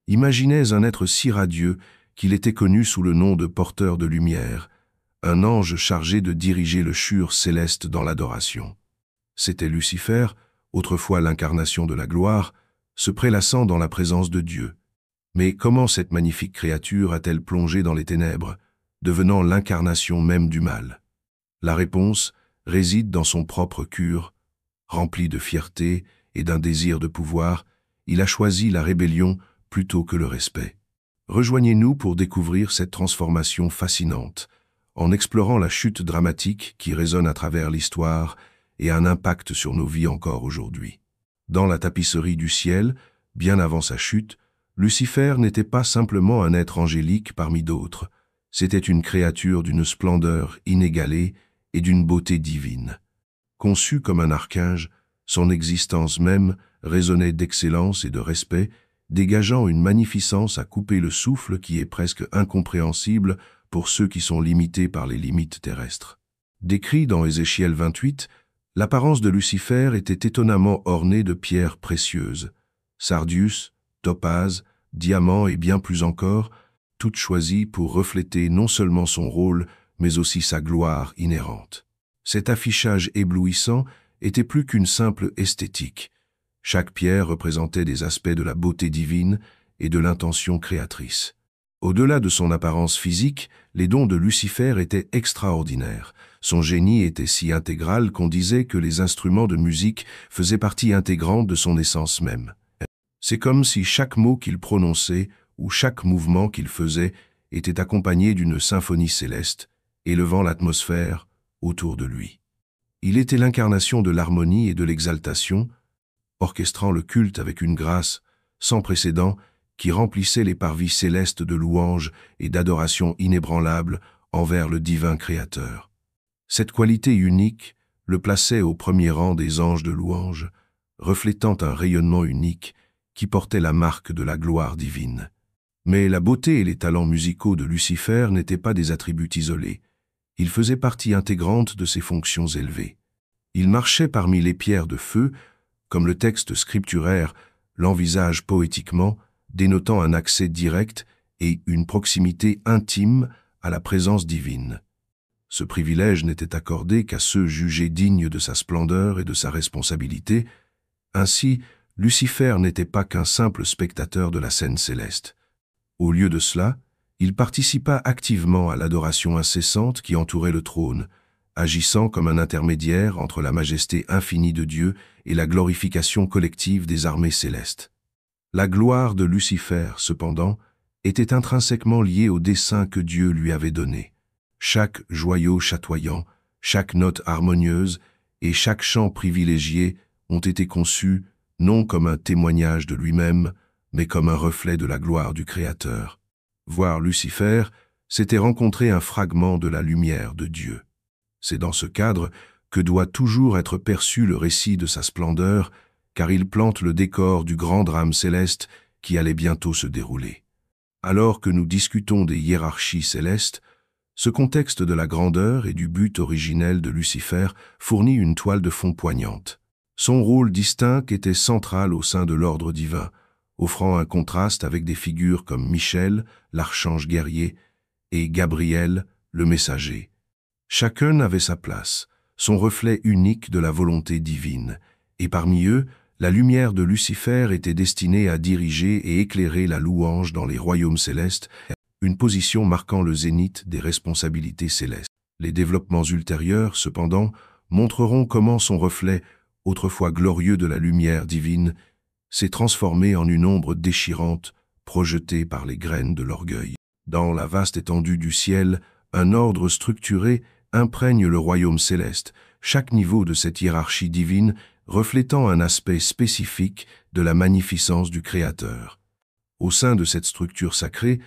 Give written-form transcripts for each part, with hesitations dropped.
Imaginez un être si radieux qu'il était connu sous le nom de porteur de lumière, un ange chargé de diriger le chur céleste dans l'adoration. C'était Lucifer, autrefois l'incarnation de la gloire, se prélassant dans la présence de Dieu. Mais comment cette magnifique créature a-t-elle plongé dans les ténèbres, devenant l'incarnation même du mal? La réponse réside dans son propre cœur. Rempli de fierté et d'un désir de pouvoir, il a choisi la rébellion plutôt que le respect. Rejoignez-nous pour découvrir cette transformation fascinante, en explorant la chute dramatique qui résonne à travers l'histoire et a un impact sur nos vies encore aujourd'hui. Dans la tapisserie du ciel, bien avant sa chute, Lucifer n'était pas simplement un être angélique parmi d'autres, c'était une créature d'une splendeur inégalée et d'une beauté divine. Conçu comme un archange, son existence même résonnait d'excellence et de respect, dégageant une magnificence à couper le souffle qui est presque incompréhensible pour ceux qui sont limités par les limites terrestres. Décrit dans Ézéchiel 28, l'apparence de Lucifer était étonnamment ornée de pierres précieuses, sardius, topaze, diamants et bien plus encore, toutes choisies pour refléter non seulement son rôle, mais aussi sa gloire inhérente. Cet affichage éblouissant était plus qu'une simple esthétique. Chaque pierre représentait des aspects de la beauté divine et de l'intention créatrice. Au-delà de son apparence physique, les dons de Lucifer étaient extraordinaires. Son génie était si intégral qu'on disait que les instruments de musique faisaient partie intégrante de son essence même. C'est comme si chaque mot qu'il prononçait ou chaque mouvement qu'il faisait était accompagné d'une symphonie céleste, élevant l'atmosphère autour de lui. Il était l'incarnation de l'harmonie et de l'exaltation, orchestrant le culte avec une grâce sans précédent qui remplissait les parvis célestes de louanges et d'adoration inébranlables envers le divin Créateur. Cette qualité unique le plaçait au premier rang des anges de louange, reflétant un rayonnement unique qui portait la marque de la gloire divine. Mais la beauté et les talents musicaux de Lucifer n'étaient pas des attributs isolés. Ils faisaient partie intégrante de ses fonctions élevées. Il marchait parmi les pierres de feu, comme le texte scripturaire l'envisage poétiquement, dénotant un accès direct et une proximité intime à la présence divine. Ce privilège n'était accordé qu'à ceux jugés dignes de sa splendeur et de sa responsabilité. Ainsi, Lucifer n'était pas qu'un simple spectateur de la scène céleste. Au lieu de cela, il participa activement à l'adoration incessante qui entourait le trône, agissant comme un intermédiaire entre la majesté infinie de Dieu et la glorification collective des armées célestes. La gloire de Lucifer, cependant, était intrinsèquement liée au dessein que Dieu lui avait donné. Chaque joyau chatoyant, chaque note harmonieuse et chaque chant privilégié ont été conçus non comme un témoignage de lui-même, mais comme un reflet de la gloire du Créateur. Voir Lucifer, c'était rencontrer un fragment de la lumière de Dieu. C'est dans ce cadre que doit toujours être perçu le récit de sa splendeur, car il plante le décor du grand drame céleste qui allait bientôt se dérouler. Alors que nous discutons des hiérarchies célestes, ce contexte de la grandeur et du but originel de Lucifer fournit une toile de fond poignante. Son rôle distinct était central au sein de l'ordre divin, offrant un contraste avec des figures comme Michel, l'archange guerrier, et Gabriel, le messager. Chacun avait sa place, son reflet unique de la volonté divine, et parmi eux, la lumière de Lucifer était destinée à diriger et éclairer la louange dans les royaumes célestes, une position marquant le zénith des responsabilités célestes. Les développements ultérieurs, cependant, montreront comment son reflet, autrefois glorieux de la lumière divine, s'est transformé en une ombre déchirante, projetée par les graines de l'orgueil. Dans la vaste étendue du ciel, un ordre structuré imprègne le royaume céleste, chaque niveau de cette hiérarchie divine reflétant un aspect spécifique de la magnificence du Créateur. Au sein de cette structure sacrée,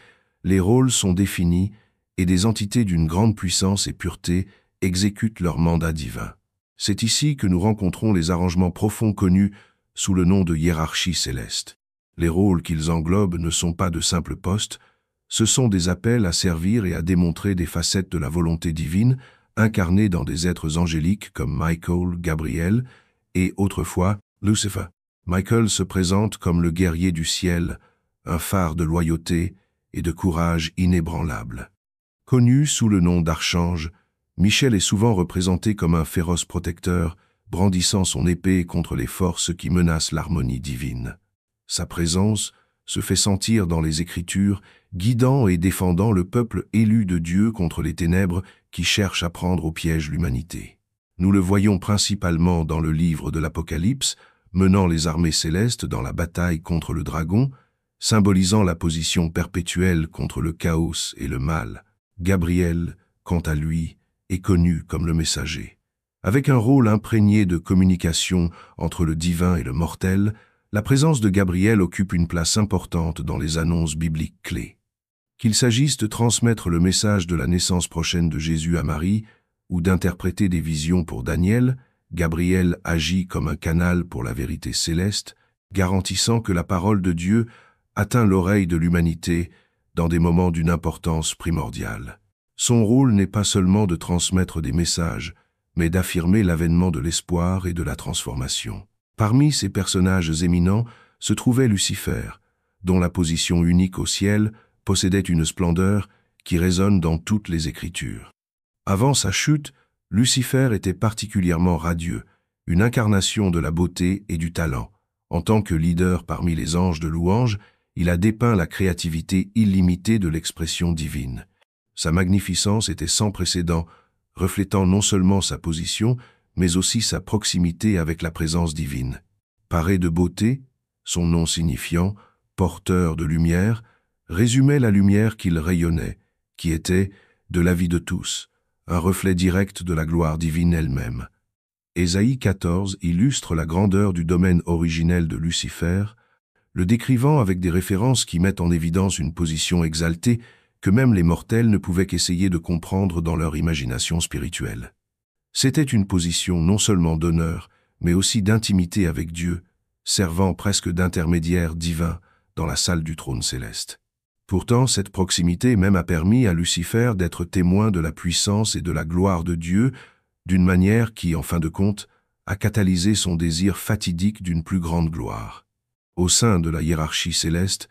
les rôles sont définis et des entités d'une grande puissance et pureté exécutent leur mandat divin. C'est ici que nous rencontrons les arrangements profonds connus sous le nom de hiérarchie céleste. Les rôles qu'ils englobent ne sont pas de simples postes, ce sont des appels à servir et à démontrer des facettes de la volonté divine, incarnées dans des êtres angéliques comme Michael, Gabriel et autrefois Lucifer. Michael se présente comme le guerrier du ciel, un phare de loyauté et de courage inébranlable. Connu sous le nom d'archange, Michel est souvent représenté comme un féroce protecteur, brandissant son épée contre les forces qui menacent l'harmonie divine. Sa présence se fait sentir dans les Écritures, guidant et défendant le peuple élu de Dieu contre les ténèbres qui cherchent à prendre au piège l'humanité. Nous le voyons principalement dans le livre de l'Apocalypse, menant les armées célestes dans la bataille contre le dragon, symbolisant la position perpétuelle contre le chaos et le mal. Gabriel, quant à lui, est connu comme le messager. Avec un rôle imprégné de communication entre le divin et le mortel, la présence de Gabriel occupe une place importante dans les annonces bibliques clés. Qu'il s'agisse de transmettre le message de la naissance prochaine de Jésus à Marie ou d'interpréter des visions pour Daniel, Gabriel agit comme un canal pour la vérité céleste, garantissant que la parole de Dieu atteint l'oreille de l'humanité dans des moments d'une importance primordiale. Son rôle n'est pas seulement de transmettre des messages, mais d'affirmer l'avènement de l'espoir et de la transformation. Parmi ces personnages éminents se trouvait Lucifer, dont la position unique au ciel possédait une splendeur qui résonne dans toutes les Écritures. Avant sa chute, Lucifer était particulièrement radieux, une incarnation de la beauté et du talent. En tant que leader parmi les anges de louange, il a dépeint la créativité illimitée de l'expression divine. Sa magnificence était sans précédent, reflétant non seulement sa position, mais aussi sa proximité avec la présence divine. Paré de beauté, son nom signifiant « porteur de lumière », résumait la lumière qu'il rayonnait, qui était, de la vie de tous, un reflet direct de la gloire divine elle-même. Ésaïe 14 illustre la grandeur du domaine originel de Lucifer, le décrivant avec des références qui mettent en évidence une position exaltée que même les mortels ne pouvaient qu'essayer de comprendre dans leur imagination spirituelle. C'était une position non seulement d'honneur, mais aussi d'intimité avec Dieu, servant presque d'intermédiaire divin dans la salle du trône céleste. Pourtant, cette proximité même a permis à Lucifer d'être témoin de la puissance et de la gloire de Dieu, d'une manière qui, en fin de compte, a catalysé son désir fatidique d'une plus grande gloire. Au sein de la hiérarchie céleste,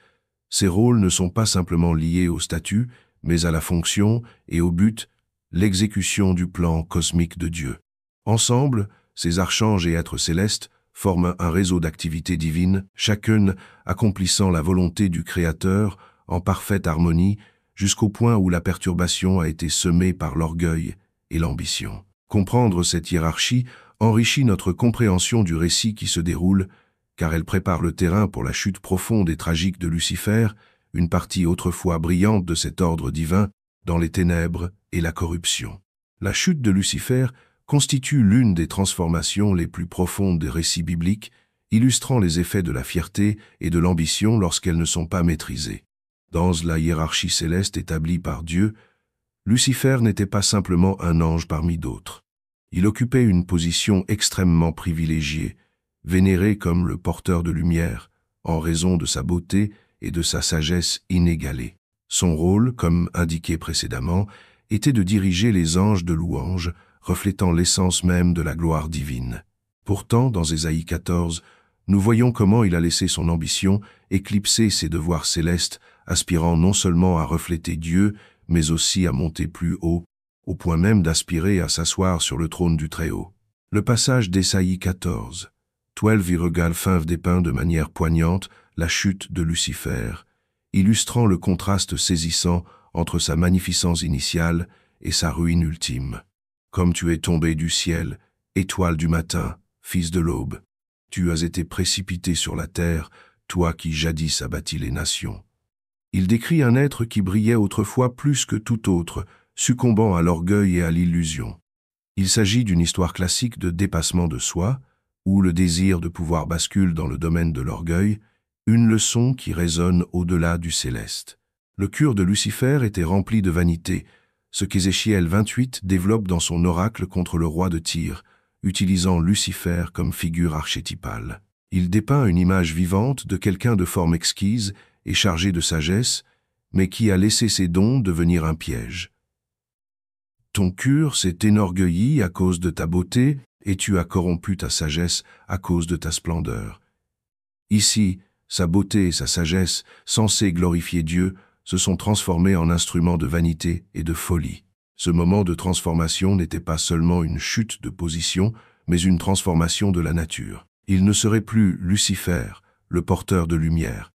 ces rôles ne sont pas simplement liés au statut, mais à la fonction et au but, l'exécution du plan cosmique de Dieu. Ensemble, ces archanges et êtres célestes forment un réseau d'activités divines, chacune accomplissant la volonté du Créateur en parfaite harmonie, jusqu'au point où la perturbation a été semée par l'orgueil et l'ambition. Comprendre cette hiérarchie enrichit notre compréhension du récit qui se déroule, car elle prépare le terrain pour la chute profonde et tragique de Lucifer, une partie autrefois brillante de cet ordre divin, dans les ténèbres et la corruption. La chute de Lucifer constitue l'une des transformations les plus profondes des récits bibliques, illustrant les effets de la fierté et de l'ambition lorsqu'elles ne sont pas maîtrisées. Dans la hiérarchie céleste établie par Dieu, Lucifer n'était pas simplement un ange parmi d'autres. Il occupait une position extrêmement privilégiée, vénéré comme le porteur de lumière, en raison de sa beauté et de sa sagesse inégalée. Son rôle, comme indiqué précédemment, était de diriger les anges de louange, reflétant l'essence même de la gloire divine. Pourtant, dans Ésaïe 14, nous voyons comment il a laissé son ambition éclipser ses devoirs célestes, aspirant non seulement à refléter Dieu, mais aussi à monter plus haut, au point même d'aspirer à s'asseoir sur le trône du Très-Haut. Le passage d'Ésaïe 14, 12,5 dépeint de manière poignante la chute de Lucifer, illustrant le contraste saisissant entre sa magnificence initiale et sa ruine ultime. Comme tu es tombé du ciel, étoile du matin, fils de l'aube, tu as été précipité sur la terre, toi qui jadis abattis les nations. Il décrit un être qui brillait autrefois plus que tout autre, succombant à l'orgueil et à l'illusion. Il s'agit d'une histoire classique de dépassement de soi, où le désir de pouvoir bascule dans le domaine de l'orgueil, une leçon qui résonne au-delà du céleste. Le cœur de Lucifer était rempli de vanité, ce qu'Ézéchiel 28 développe dans son oracle contre le roi de Tyr, utilisant Lucifer comme figure archétypale. Il dépeint une image vivante de quelqu'un de forme exquise et chargé de sagesse, mais qui a laissé ses dons devenir un piège. Ton cœur s'est énorgueilli à cause de ta beauté, et tu as corrompu ta sagesse à cause de ta splendeur. Ici, sa beauté et sa sagesse, censés glorifier Dieu, se sont transformés en instruments de vanité et de folie. Ce moment de transformation n'était pas seulement une chute de position, mais une transformation de la nature. Il ne serait plus Lucifer, le porteur de lumière.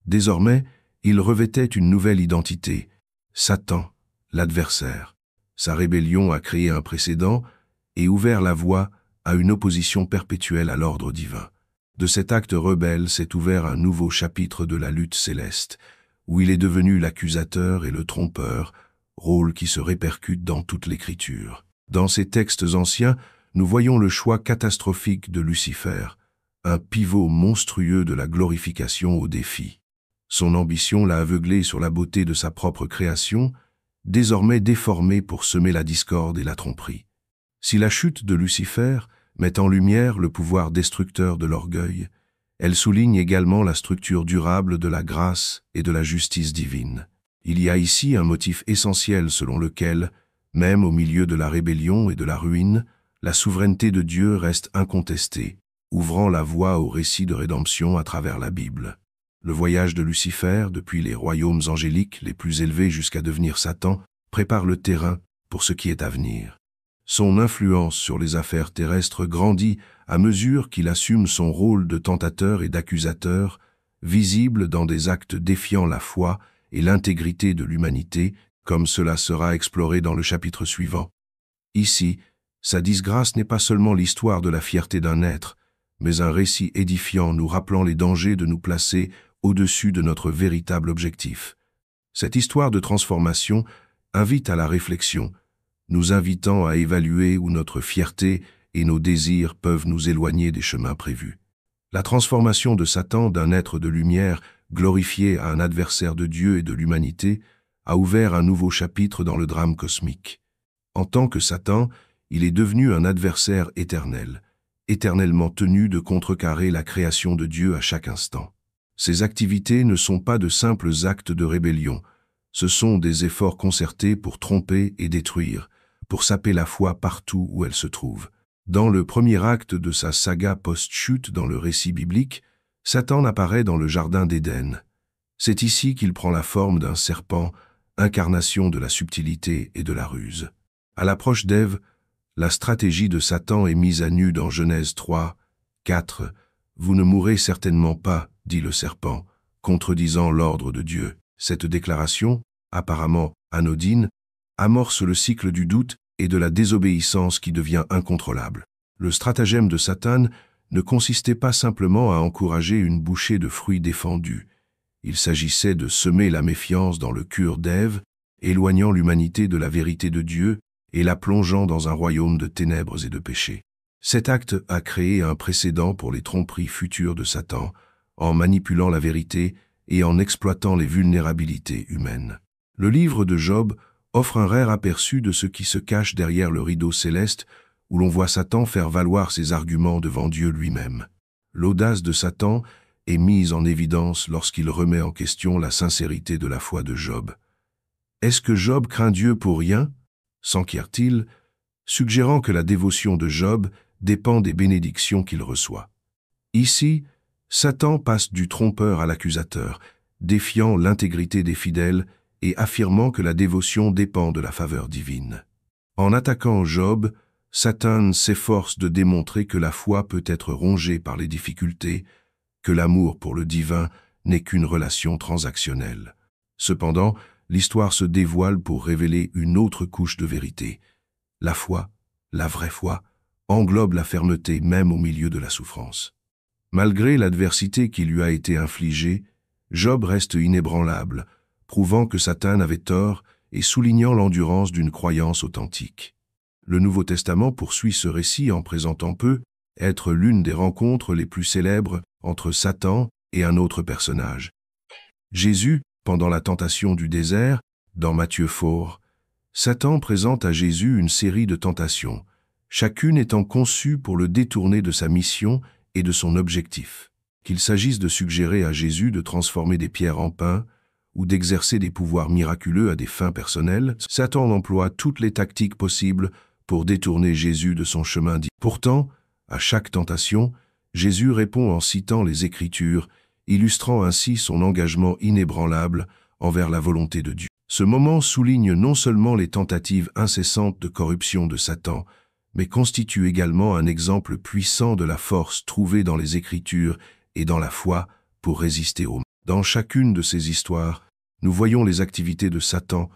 Désormais, il revêtait une nouvelle identité, Satan, l'adversaire. Sa rébellion a créé un précédent et ouvert la voie à une opposition perpétuelle à l'ordre divin. De cet acte rebelle s'est ouvert un nouveau chapitre de la lutte céleste, où il est devenu l'accusateur et le trompeur, rôle qui se répercute dans toute l'Écriture. Dans ces textes anciens, nous voyons le choix catastrophique de Lucifer, un pivot monstrueux de la glorification au défi. Son ambition l'a aveuglé sur la beauté de sa propre création, désormais déformée pour semer la discorde et la tromperie. Si la chute de Lucifer met en lumière le pouvoir destructeur de l'orgueil, elle souligne également la structure durable de la grâce et de la justice divine. Il y a ici un motif essentiel selon lequel, même au milieu de la rébellion et de la ruine, la souveraineté de Dieu reste incontestée, ouvrant la voie au récit de rédemption à travers la Bible. Le voyage de Lucifer, depuis les royaumes angéliques les plus élevés jusqu'à devenir Satan, prépare le terrain pour ce qui est à venir. Son influence sur les affaires terrestres grandit à mesure qu'il assume son rôle de tentateur et d'accusateur, visible dans des actes défiant la foi et l'intégrité de l'humanité, comme cela sera exploré dans le chapitre suivant. Ici, sa disgrâce n'est pas seulement l'histoire de la fierté d'un être, mais un récit édifiant nous rappelant les dangers de nous placer au-dessus de notre véritable objectif. Cette histoire de transformation invite à la réflexion, nous invitant à évaluer où notre fierté et nos désirs peuvent nous éloigner des chemins prévus. La transformation de Satan d'un être de lumière glorifié à un adversaire de Dieu et de l'humanité a ouvert un nouveau chapitre dans le drame cosmique. En tant que Satan, il est devenu un adversaire éternel, éternellement tenu de contrecarrer la création de Dieu à chaque instant. Ses activités ne sont pas de simples actes de rébellion, ce sont des efforts concertés pour tromper et détruire, pour saper la foi partout où elle se trouve. Dans le premier acte de sa saga post-chute dans le récit biblique, Satan apparaît dans le jardin d'Éden. C'est ici qu'il prend la forme d'un serpent, incarnation de la subtilité et de la ruse. À l'approche d'Ève, la stratégie de Satan est mise à nu dans Genèse 3, 4. « Vous ne mourrez certainement pas, dit le serpent, contredisant l'ordre de Dieu. » Cette déclaration, apparemment anodine, amorce le cycle du doute et de la désobéissance qui devient incontrôlable. Le stratagème de Satan ne consistait pas simplement à encourager une bouchée de fruits défendus. Il s'agissait de semer la méfiance dans le cœur d'Ève, éloignant l'humanité de la vérité de Dieu et la plongeant dans un royaume de ténèbres et de péché. Cet acte a créé un précédent pour les tromperies futures de Satan, en manipulant la vérité et en exploitant les vulnérabilités humaines. Le livre de Job offre un rare aperçu de ce qui se cache derrière le rideau céleste où l'on voit Satan faire valoir ses arguments devant Dieu lui-même. L'audace de Satan est mise en évidence lorsqu'il remet en question la sincérité de la foi de Job. Est-ce que Job craint Dieu pour rien ? S'enquiert-il, suggérant que la dévotion de Job dépend des bénédictions qu'il reçoit. Ici, Satan passe du trompeur à l'accusateur, défiant l'intégrité des fidèles et affirmant que la dévotion dépend de la faveur divine. En attaquant Job, Satan s'efforce de démontrer que la foi peut être rongée par les difficultés, que l'amour pour le divin n'est qu'une relation transactionnelle. Cependant, l'histoire se dévoile pour révéler une autre couche de vérité. La foi, la vraie foi, englobe la fermeté même au milieu de la souffrance. Malgré l'adversité qui lui a été infligée, Job reste inébranlable, prouvant que Satan avait tort et soulignant l'endurance d'une croyance authentique. Le Nouveau Testament poursuit ce récit en présentant peu être l'une des rencontres les plus célèbres entre Satan et un autre personnage. Jésus, pendant la tentation du désert, dans Matthieu 4, Satan présente à Jésus une série de tentations, chacune étant conçue pour le détourner de sa mission et de son objectif. Qu'il s'agisse de suggérer à Jésus de transformer des pierres en pain ou d'exercer des pouvoirs miraculeux à des fins personnelles, Satan emploie toutes les tactiques possibles pour détourner Jésus de son chemin dit. Pourtant, à chaque tentation, Jésus répond en citant les Écritures illustrant ainsi son engagement inébranlable envers la volonté de Dieu. Ce moment souligne non seulement les tentatives incessantes de corruption de Satan, mais constitue également un exemple puissant de la force trouvée dans les Écritures et dans la foi pour résister au mal. Dans chacune de ces histoires, nous voyons les activités de Satan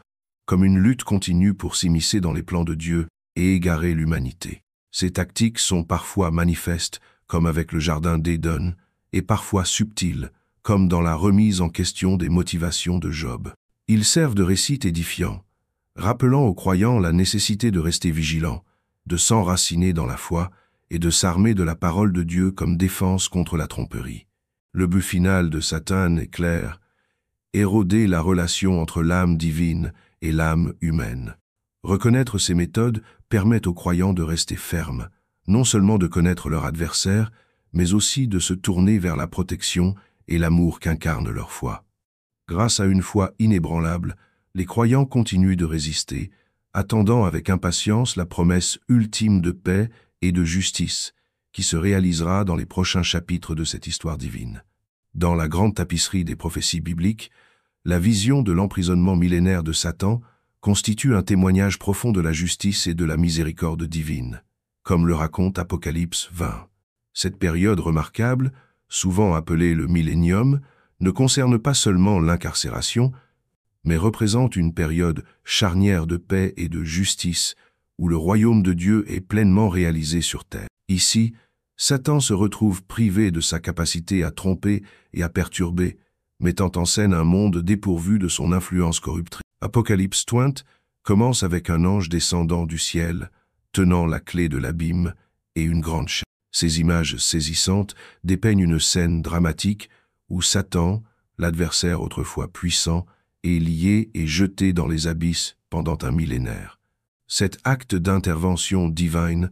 comme une lutte continue pour s'immiscer dans les plans de Dieu et égarer l'humanité. Ces tactiques sont parfois manifestes, comme avec le jardin d'Éden, et parfois subtiles, comme dans la remise en question des motivations de Job. Ils servent de récit édifiant, rappelant aux croyants la nécessité de rester vigilants, de s'enraciner dans la foi et de s'armer de la parole de Dieu comme défense contre la tromperie. Le but final de Satan est clair: éroder la relation entre l'âme divine et l'âme humaine. Reconnaître ces méthodes permet aux croyants de rester fermes, non seulement de connaître leur adversaire, mais aussi de se tourner vers la protection et l'amour qu'incarne leur foi. Grâce à une foi inébranlable, les croyants continuent de résister, attendant avec impatience la promesse ultime de paix et de justice, qui se réalisera dans les prochains chapitres de cette histoire divine. Dans la grande tapisserie des prophéties bibliques, la vision de l'emprisonnement millénaire de Satan constitue un témoignage profond de la justice et de la miséricorde divine, comme le raconte Apocalypse 20. Cette période remarquable, souvent appelée le millénium, ne concerne pas seulement l'incarcération, mais représente une période charnière de paix et de justice où le royaume de Dieu est pleinement réalisé sur terre. Ici, Satan se retrouve privé de sa capacité à tromper et à perturber, mettant en scène un monde dépourvu de son influence corruptrice. Apocalypse 20 commence avec un ange descendant du ciel, tenant la clé de l'abîme et une grande chaîne. Ces images saisissantes dépeignent une scène dramatique où Satan, l'adversaire autrefois puissant, est lié et jeté dans les abysses pendant un millénaire. Cet acte d'intervention divine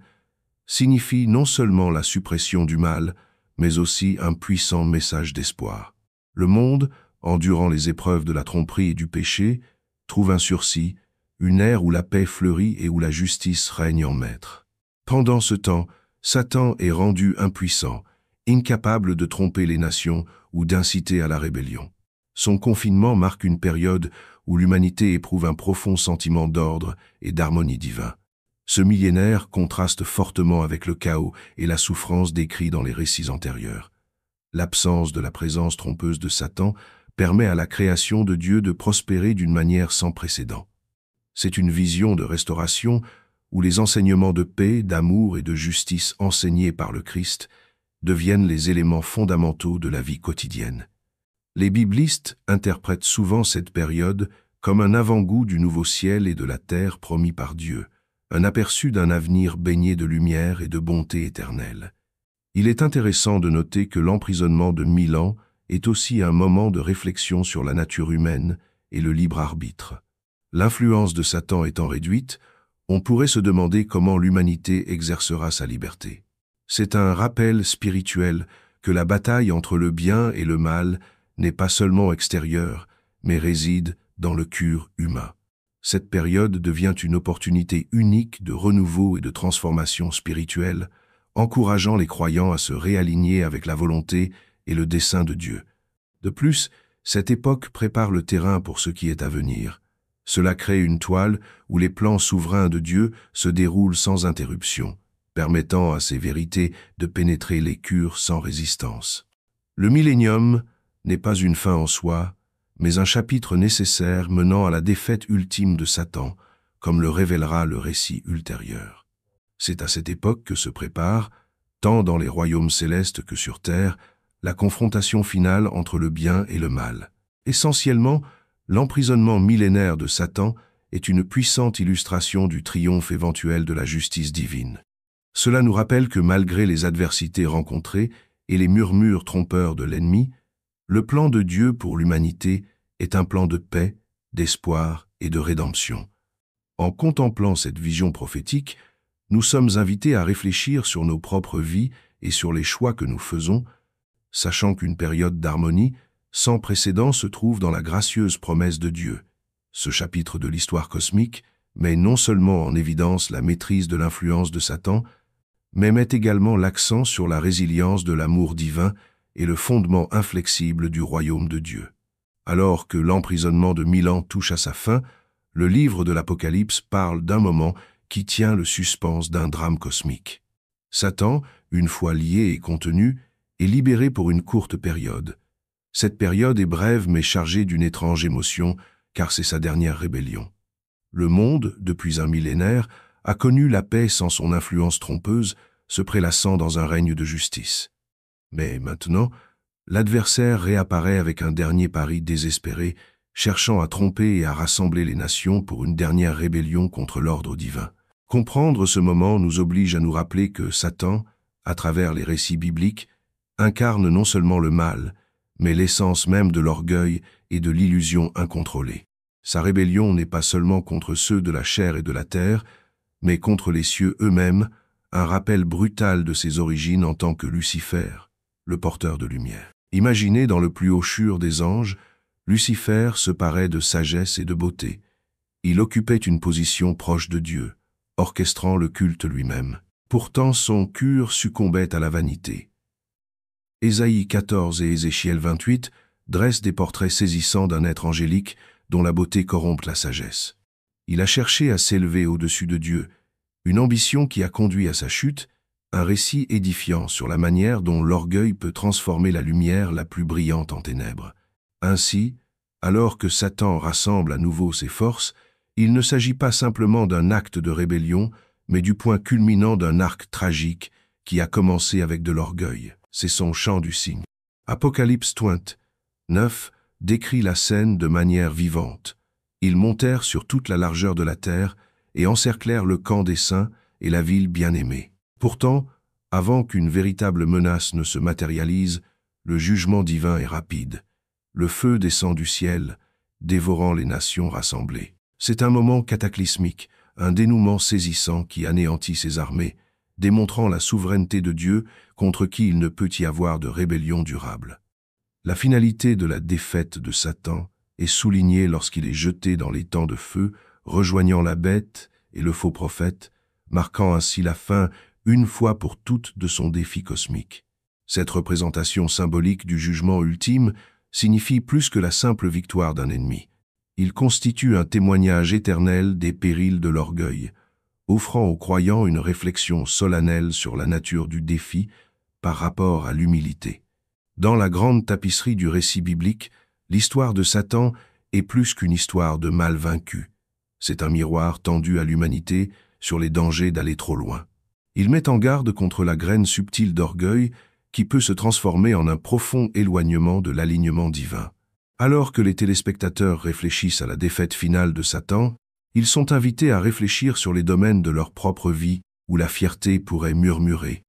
signifie non seulement la suppression du mal, mais aussi un puissant message d'espoir. Le monde, endurant les épreuves de la tromperie et du péché, trouve un sursis, une ère où la paix fleurit et où la justice règne en maître. Pendant ce temps, Satan est rendu impuissant, incapable de tromper les nations ou d'inciter à la rébellion. Son confinement marque une période où l'humanité éprouve un profond sentiment d'ordre et d'harmonie divin. Ce millénaire contraste fortement avec le chaos et la souffrance décrits dans les récits antérieurs. L'absence de la présence trompeuse de Satan permet à la création de Dieu de prospérer d'une manière sans précédent. C'est une vision de restauration où les enseignements de paix, d'amour et de justice enseignés par le Christ deviennent les éléments fondamentaux de la vie quotidienne. Les biblistes interprètent souvent cette période comme un avant-goût du nouveau ciel et de la terre promis par Dieu, un aperçu d'un avenir baigné de lumière et de bonté éternelle. Il est intéressant de noter que l'emprisonnement de 1000 ans est aussi un moment de réflexion sur la nature humaine et le libre arbitre. L'influence de Satan étant réduite, on pourrait se demander comment l'humanité exercera sa liberté. C'est un rappel spirituel que la bataille entre le bien et le mal n'est pas seulement extérieure, mais réside dans le cœur humain. Cette période devient une opportunité unique de renouveau et de transformation spirituelle, encourageant les croyants à se réaligner avec la volonté et le dessein de Dieu. De plus, cette époque prépare le terrain pour ce qui est à venir. Cela crée une toile où les plans souverains de Dieu se déroulent sans interruption, permettant à ces vérités de pénétrer les cœurs sans résistance. Le millénium n'est pas une fin en soi, mais un chapitre nécessaire menant à la défaite ultime de Satan, comme le révélera le récit ultérieur. C'est à cette époque que se prépare, tant dans les royaumes célestes que sur terre, la confrontation finale entre le bien et le mal. Essentiellement, l'emprisonnement millénaire de Satan est une puissante illustration du triomphe éventuel de la justice divine. Cela nous rappelle que malgré les adversités rencontrées et les murmures trompeurs de l'ennemi, le plan de Dieu pour l'humanité est un plan de paix, d'espoir et de rédemption. En contemplant cette vision prophétique, nous sommes invités à réfléchir sur nos propres vies et sur les choix que nous faisons, sachant qu'une période d'harmonie sans précédent se trouve dans la gracieuse promesse de Dieu. Ce chapitre de l'histoire cosmique met non seulement en évidence la maîtrise de l'influence de Satan, mais met également l'accent sur la résilience de l'amour divin et le fondement inflexible du royaume de Dieu. Alors que l'emprisonnement de 1000 ans touche à sa fin, le livre de l'Apocalypse parle d'un moment qui tient le suspense d'un drame cosmique. Satan, une fois lié et contenu, est libéré pour une courte période. Cette période est brève mais chargée d'une étrange émotion, car c'est sa dernière rébellion. Le monde, depuis un millénaire, a connu la paix sans son influence trompeuse, se prélassant dans un règne de justice. Mais maintenant, l'adversaire réapparaît avec un dernier pari désespéré, cherchant à tromper et à rassembler les nations pour une dernière rébellion contre l'ordre divin. Comprendre ce moment nous oblige à nous rappeler que Satan, à travers les récits bibliques, incarne non seulement le mal, mais l'essence même de l'orgueil et de l'illusion incontrôlée. Sa rébellion n'est pas seulement contre ceux de la chair et de la terre, mais contre les cieux eux-mêmes, un rappel brutal de ses origines en tant que Lucifer, le porteur de lumière. Imaginé dans le plus haut chur des anges, Lucifer se parait de sagesse et de beauté. Il occupait une position proche de Dieu, orchestrant le culte lui-même. Pourtant son cœur succombait à la vanité. Ésaïe 14 et Ézéchiel 28 dressent des portraits saisissants d'un être angélique dont la beauté corrompt la sagesse. Il a cherché à s'élever au-dessus de Dieu, une ambition qui a conduit à sa chute, un récit édifiant sur la manière dont l'orgueil peut transformer la lumière la plus brillante en ténèbres. Ainsi, alors que Satan rassemble à nouveau ses forces, il ne s'agit pas simplement d'un acte de rébellion, mais du point culminant d'un arc tragique qui a commencé avec de l'orgueil. C'est son chant du cygne. Apocalypse 29 décrit la scène de manière vivante. Ils montèrent sur toute la largeur de la terre et encerclèrent le camp des saints et la ville bien-aimée. Pourtant, avant qu'une véritable menace ne se matérialise, le jugement divin est rapide. Le feu descend du ciel, dévorant les nations rassemblées. C'est un moment cataclysmique, un dénouement saisissant qui anéantit ses armées, démontrant la souveraineté de Dieu contre qui il ne peut y avoir de rébellion durable. La finalité de la défaite de Satan est soulignée lorsqu'il est jeté dans les temps de feu, rejoignant la bête et le faux prophète, marquant ainsi la fin, une fois pour toutes, de son défi cosmique. Cette représentation symbolique du jugement ultime signifie plus que la simple victoire d'un ennemi. Il constitue un témoignage éternel des périls de l'orgueil, offrant aux croyants une réflexion solennelle sur la nature du défi par rapport à l'humilité. Dans la grande tapisserie du récit biblique, l'histoire de Satan est plus qu'une histoire de mal vaincu. C'est un miroir tendu à l'humanité sur les dangers d'aller trop loin. Il met en garde contre la graine subtile d'orgueil qui peut se transformer en un profond éloignement de l'alignement divin. Alors que les téléspectateurs réfléchissent à la défaite finale de Satan, ils sont invités à réfléchir sur les domaines de leur propre vie où la fierté pourrait murmurer,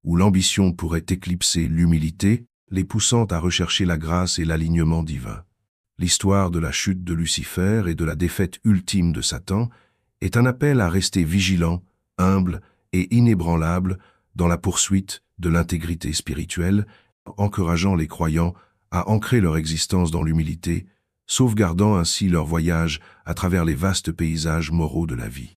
où l'ambition pourrait éclipser l'humilité, les poussant à rechercher la grâce et l'alignement divin. L'histoire de la chute de Lucifer et de la défaite ultime de Satan est un appel à rester vigilant, humble et inébranlable dans la poursuite de l'intégrité spirituelle, encourageant les croyants à ancrer leur existence dans l'humilité, sauvegardant ainsi leur voyage à travers les vastes paysages moraux de la vie.